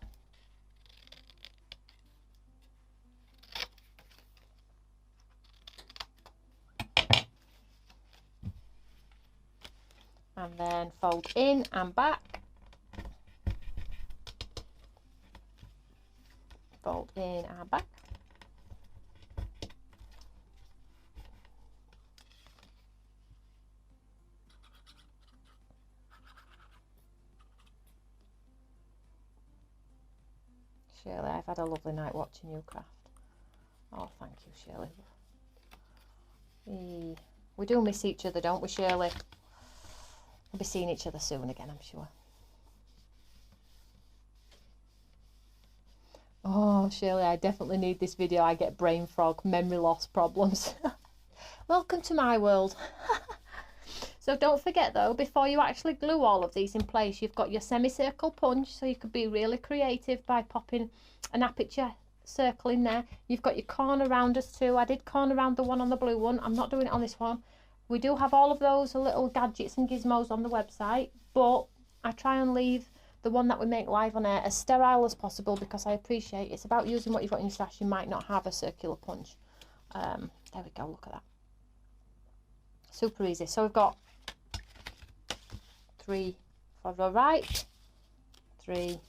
And then fold in and back. Fold in and back. Shirley, I've had a lovely night watching you craft. Oh, thank you, Shirley. We do miss each other, don't we, Shirley? We'll be seeing each other soon again, I'm sure. Oh, Shirley, I definitely need this video. I get brain fog, memory loss problems. Welcome to my world. So don't forget though, before you actually glue all of these in place, you've got your semicircle punch, so you could be really creative by popping an aperture circle in there. You've got your corner rounders too. I did corner round the one on the blue one. I'm not doing it on this one. We do have all of those little gadgets and gizmos on the website, but I try and leave the one that we make live on air as sterile as possible, because I appreciate it's about using what you've got in your stash. You might not have a circular punch. There we go, look at that. Super easy. So we've got 3 for the right, 3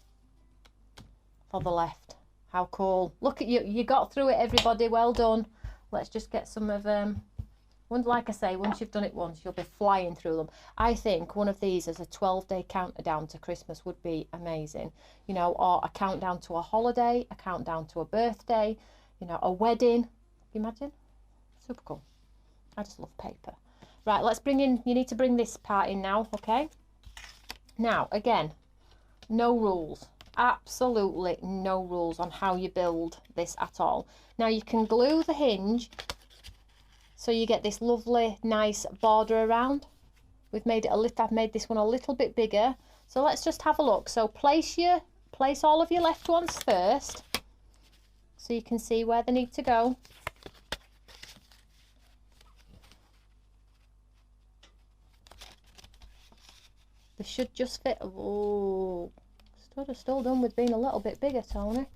for the left. How cool. Look at you, you got through it, everybody. Well done. Let's just get some of like I say, once you've done it once, you'll be flying through them. I think one of these as a 12-day countdown to Christmas would be amazing, you know, or a countdown to a holiday, a countdown to a birthday, you know, a wedding. Can you imagine? Super cool. I just love paper. Right, let's bring in, you need to bring this part in now, okay? Now, again, no rules. Absolutely no rules on how you build this at all. Now, you can glue the hinge so you get this lovely, nice border around. We've made it a little, I've made this one a little bit bigger. So let's just have a look. So place all of your left ones first, so you can see where they need to go. They should just fit. Oh, still done with being a little bit bigger, Tony.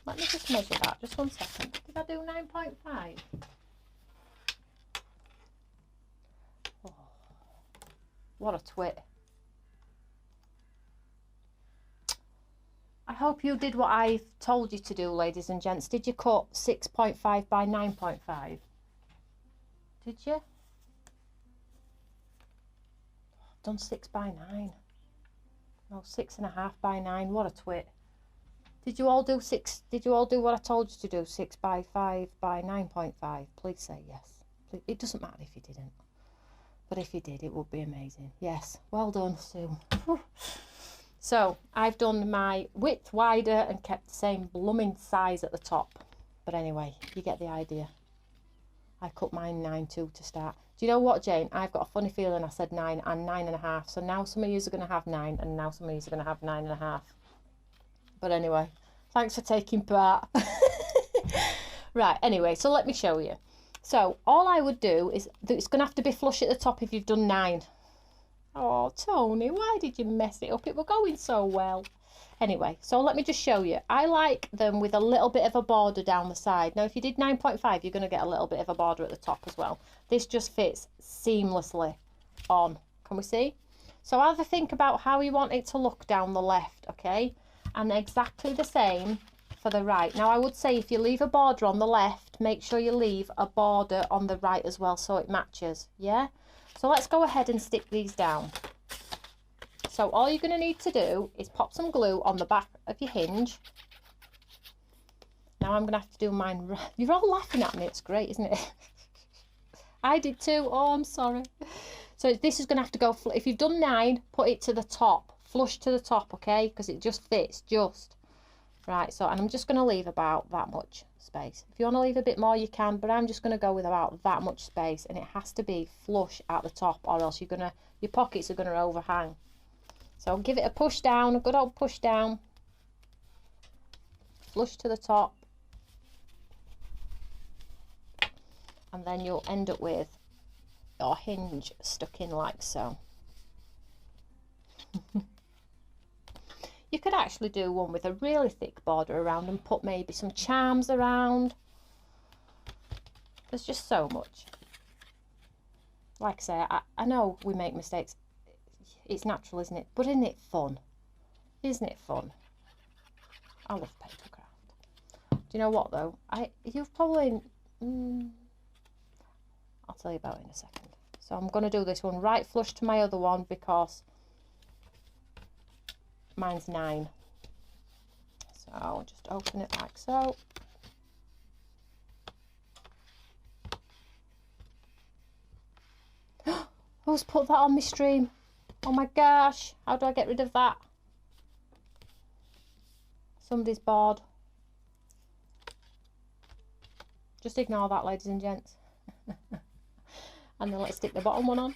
Let me just measure that, just 1 second. Did I do 9.5? Oh, what a twit. I hope you did what I told you to do, ladies and gents. Did you cut 6.5 by 9.5? Did you? I've done 6 by 9. No, 6.5 by 9. What a twit. Did you all do 6? Did you all do what I told you to do? 6 by 5 by 9.5? Please say yes. Please. It doesn't matter if you didn't. But if you did, it would be amazing. Yes. Well done, Sue. So I've done my width wider and kept the same blooming size at the top. But anyway, you get the idea. I cut mine 9.2 to start. Do you know what, Jane? I've got a funny feeling I said 9 and 9.5. So now some of you are going to have 9 and now some of you are going to have 9.5. But anyway, thanks for taking part. Right, anyway, so let me show you. So all I would do is, it's going to have to be flush at the top if you've done 9. Oh, Tony, why did you mess it up? It were going so well. Anyway, so let me just show you. I like them with a little bit of a border down the side. Now, if you did 9.5, you're going to get a little bit of a border at the top as well. This just fits seamlessly on. Can we see? So have a think about how you want it to look down the left, okay? And exactly the same for the right. Now, I would say if you leave a border on the left, make sure you leave a border on the right as well so it matches, yeah? So let's go ahead and stick these down. So all you're going to need to do is pop some glue on the back of your hinge. Now I'm going to have to do mine. You're all laughing at me. It's great, isn't it? I did too. Oh, I'm sorry. So this is going to have to go, if you've done 9, put it to the top, flush to the top, okay? Because it just fits, just. Right, so, and I'm just going to leave about that much space. If you want to leave a bit more, you can, but I'm just going to go with about that much space, and it has to be flush at the top, or else your pockets are going to overhang. So give it a push down, a good old push down, flush to the top, and then you'll end up with your hinge stuck in like so. You could actually do one with a really thick border around and put maybe some charms around. There's just so much. Like I say, I know we make mistakes. It's natural, isn't it? But isn't it fun? Isn't it fun? I love paper craft. Do you know what though? You've probably... I'll tell you about it in a second. So I'm going to do this one right flush to my other one because mine's 9. So I'll just open it like so. Who's put that on my stream? Oh my gosh, how do I get rid of that? Somebody's bored. Just ignore that, ladies and gents. And then let's stick the bottom one on.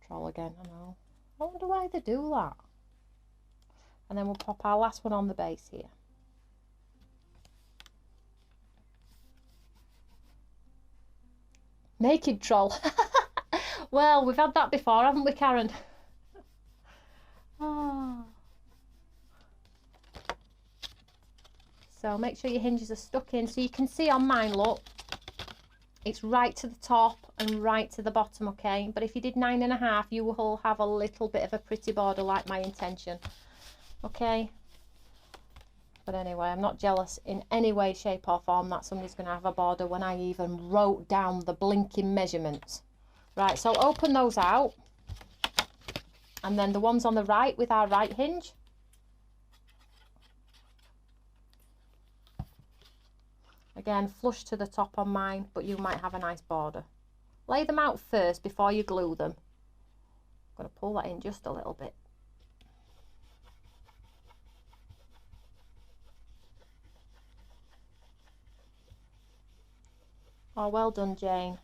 Troll again, I know. I wonder why they do that. And then we'll pop our last one on the base here. Naked troll. Well, we've had that before, haven't we, Karen? Oh. So make sure your hinges are stuck in. So you can see on mine, look, it's right to the top and right to the bottom, okay? But if you did 9.5, you will have a little bit of a pretty border like my intention, okay? But anyway, I'm not jealous in any way, shape or form that somebody's going to have a border when I even wrote down the blinking measurements. Right, so open those out. And then the ones on the right with our right hinge. Again, flush to the top on mine, but you might have a nice border. Lay them out first before you glue them. I'm going to pull that in just a little bit. Oh, well done, Jane.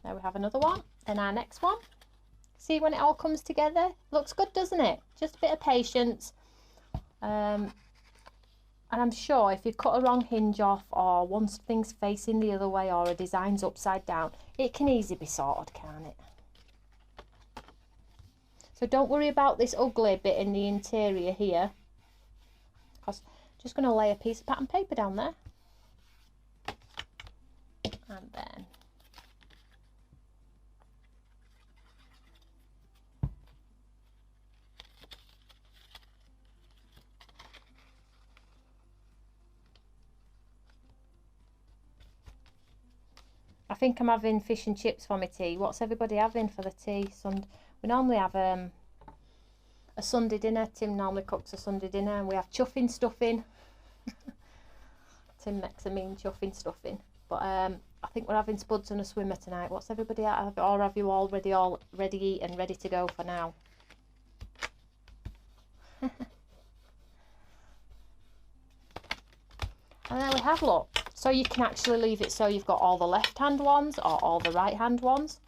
There we have another one. Then our next one. See when it all comes together? Looks good, doesn't it? Just a bit of patience. And I'm sure if you cut a wrong hinge off, or one thing's facing the other way, or a design's upside down, it can easily be sorted, can't it? So don't worry about this ugly bit in the interior here, because I'm just going to lay a piece of pattern paper down there. And then I think I'm having fish and chips for my tea. What's everybody having for the tea? We normally have a Sunday dinner. Tim normally cooks a Sunday dinner, and we have chuffing stuffing. Tim makes a mean chuffing stuffing. But I think we're having spuds and a swimmer tonight. What's everybody at? Or have you already eaten, ready to go for now? And there we have, look. So you can actually leave it so you've got all the left hand ones or all the right hand ones.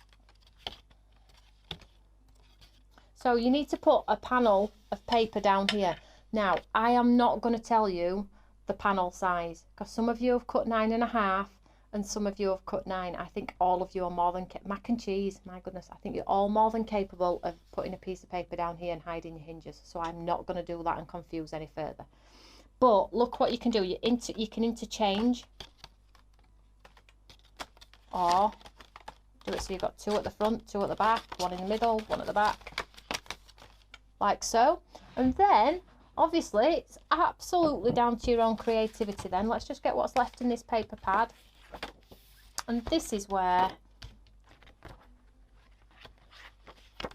So you need to put a panel of paper down here. Now, I am not going to tell you the panel size, because some of you have cut 9.5 and some of you have cut 9. I think all of you are more than mac and cheese, my goodness, I think you're all more than capable of putting a piece of paper down here and hiding your hinges. So I'm not going to do that and confuse any further. But look what you can do. You can interchange, or do it so you've got 2 at the front, 2 at the back, 1 in the middle, 1 at the back, like so. And then obviously it's absolutely down to your own creativity. Then let's just get what's left in this paper pad, and this is where,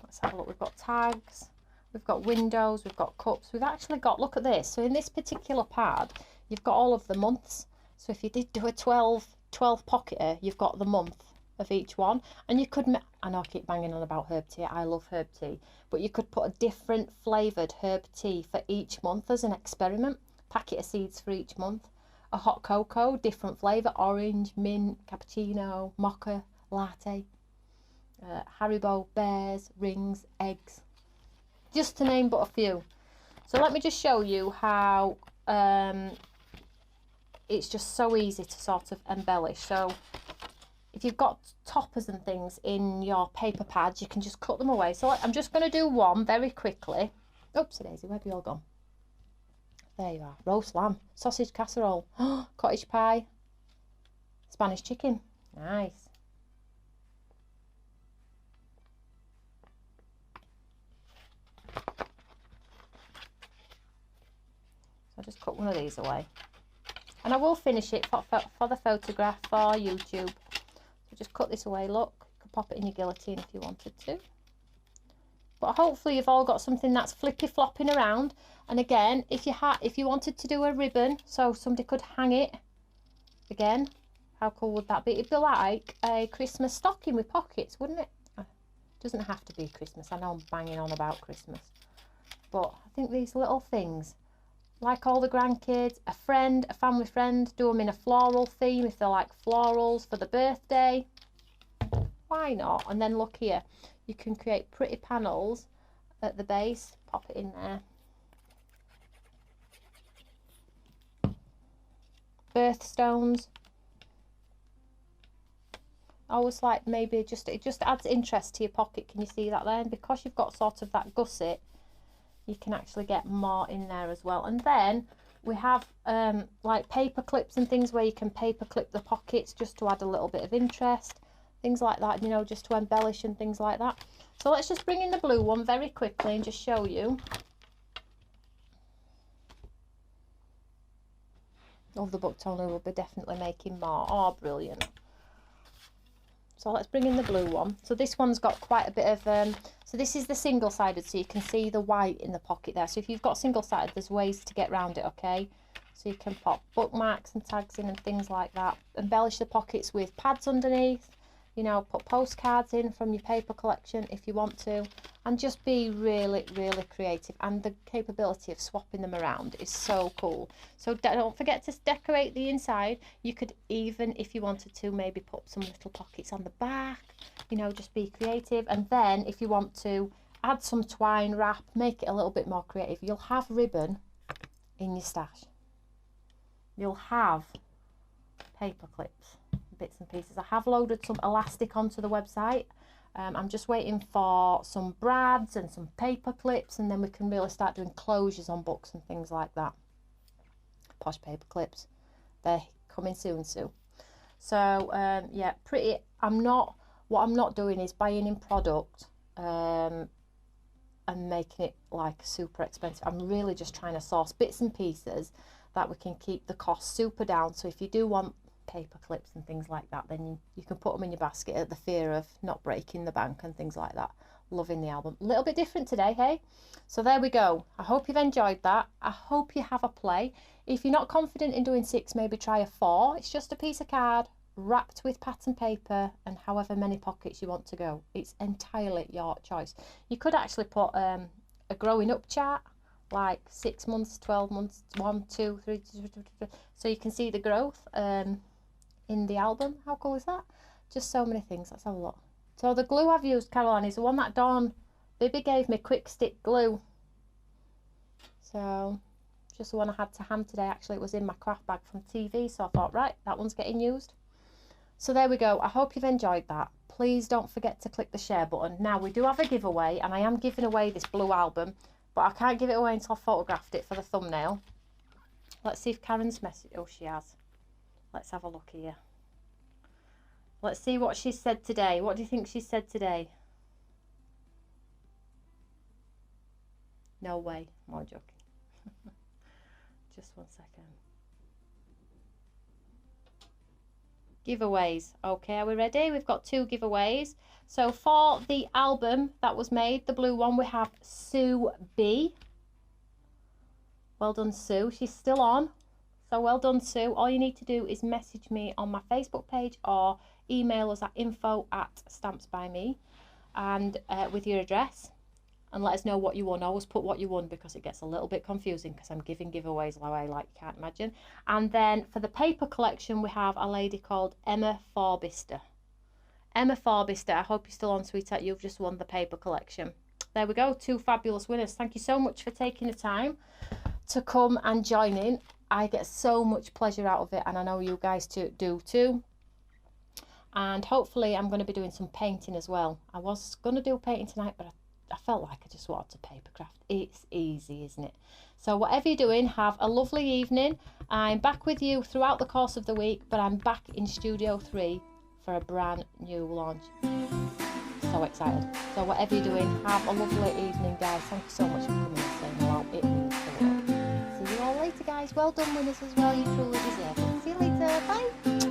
let's have a look. We've got tags, we've got windows, we've got cups, we've actually got, look at this. So in this particular pad you've got all of the months. So if you did do a 12 pocketer, you've got the month of each one. And you could, I know I keep banging on about herb tea, I love herb tea, but you could put a different flavoured herb tea for each month as an experiment. Packet of seeds for each month. A hot cocoa, different flavour, orange, mint, cappuccino, mocha, latte, Haribo, bears, rings, eggs, just to name but a few. So let me just show you how it's just so easy to sort of embellish. So if you've got toppers and things in your paper pads, you can just cut them away. So I'm just going to do one very quickly. Oopsie daisy, where have you all gone? There you are. Roast lamb, sausage casserole, cottage pie, Spanish chicken. Nice. I'll just cut one of these away. And I will finish it for the photograph for YouTube. So just cut this away, look. You could pop it in your guillotine if you wanted to. But hopefully you've all got something that's flippy flopping around. And again, if you wanted to do a ribbon, so somebody could hang it, again, how cool would that be? It'd be like a Christmas stocking with pockets, wouldn't it? It doesn't have to be Christmas. I know I'm banging on about Christmas. But I think these little things, like all the grandkids, a friend, a family friend, do them in a floral theme if they like florals for the birthday. Why not? And then look here, you can create pretty panels at the base. Pop it in there. Birthstones. I always like, maybe it just adds interest to your pocket. Can you see that there? And because you've got sort of that gusset, you can actually get more in there as well. And then we have like paper clips and things where you can paper clip the pockets just to add a little bit of interest, things like that, you know, just to embellish and things like that. So let's just bring in the blue one very quickly and just show you. Oh, the book toner will be definitely making more. Oh, brilliant. So let's bring in the blue one. So this one's got quite a bit of, so this is the single-sided, so you can see the white in the pocket there. So if you've got single-sided, there's ways to get around it, okay? So you can pop bookmarks and tags in and things like that. Embellish the pockets with pads underneath. You know, put postcards in from your paper collection if you want to. And just be really, really creative. And the capability of swapping them around is so cool. So don't forget to decorate the inside. You could even, if you wanted to, maybe put some little pockets on the back. You know, just be creative. And then if you want to add some twine wrap, make it a little bit more creative. You'll have ribbon in your stash. You'll have paper clips, bits and pieces. I have loaded some elastic onto the website. I'm just waiting for some brads and some paper clips, and then we can really start doing closures on books and things like that. Posh paper clips, they're coming soon. So yeah, pretty. What I'm not doing is buying in product and making it like super expensive. I'm really just trying to source bits and pieces that we can keep the cost super down. So if you do want paper clips and things like that, then you can put them in your basket at the fear of not breaking the bank and things like that. Loving the album. A little bit different today, hey? So there we go. I hope you've enjoyed that. I hope you have a play. If you're not confident in doing 6, maybe try a 4. It's just a piece of card wrapped with pattern paper and however many pockets you want to go. It's entirely your choice. You could actually put a growing up chart, like 6 months, 12 months, 1, 2, 3, so you can see the growth in the album. How cool is that? Just so many things. Let's have a look. So the glue I've used, Caroline, is the one that Dawn Bibby gave me, quick stick glue. So just the one I had to hand today. Actually, it was in my craft bag from TV, so I thought, right, that one's getting used. So there we go. I hope you've enjoyed that. Please don't forget to click the share button. Now, we do have a giveaway, and I am giving away this blue album, but I can't give it away until I've photographed it for the thumbnail. Let's see if Karen's message... Oh, she has. Let's have a look here. Let's see what she said today. What do you think she said today? No way. I'm joking. Just 1 second. Giveaways. Okay, are we ready? We've got 2 giveaways. So for the album that was made, the blue one, we have Sue B. Well done, Sue. She's still on. So well done, Sue. All you need to do is message me on my Facebook page or email us at info@stampsbyme and with your address, and let us know what you won. Always put what you won because it gets a little bit confusing because I'm giving giveaways away like you can't imagine. And then for the paper collection, we have a lady called Emma Forbister. Emma Forbister, I hope you're still on, sweetheart. You've just won the paper collection. There we go, 2 fabulous winners. Thank you so much for taking the time to come and join in. I get so much pleasure out of it, and I know you guys do too. And hopefully I'm going to be doing some painting as well. I was going to do painting tonight, but I felt like I just wanted to paper craft. It's easy, isn't it? So whatever you're doing, have a lovely evening. I'm back with you throughout the course of the week, but I'm back in Studio 3 for a brand new launch. So excited. So whatever you're doing, have a lovely evening, guys. Thank you so much for coming and saying hello. It means a lot. See you all later, guys. Well done, winners, as well. You truly deserve it. See you later. Bye.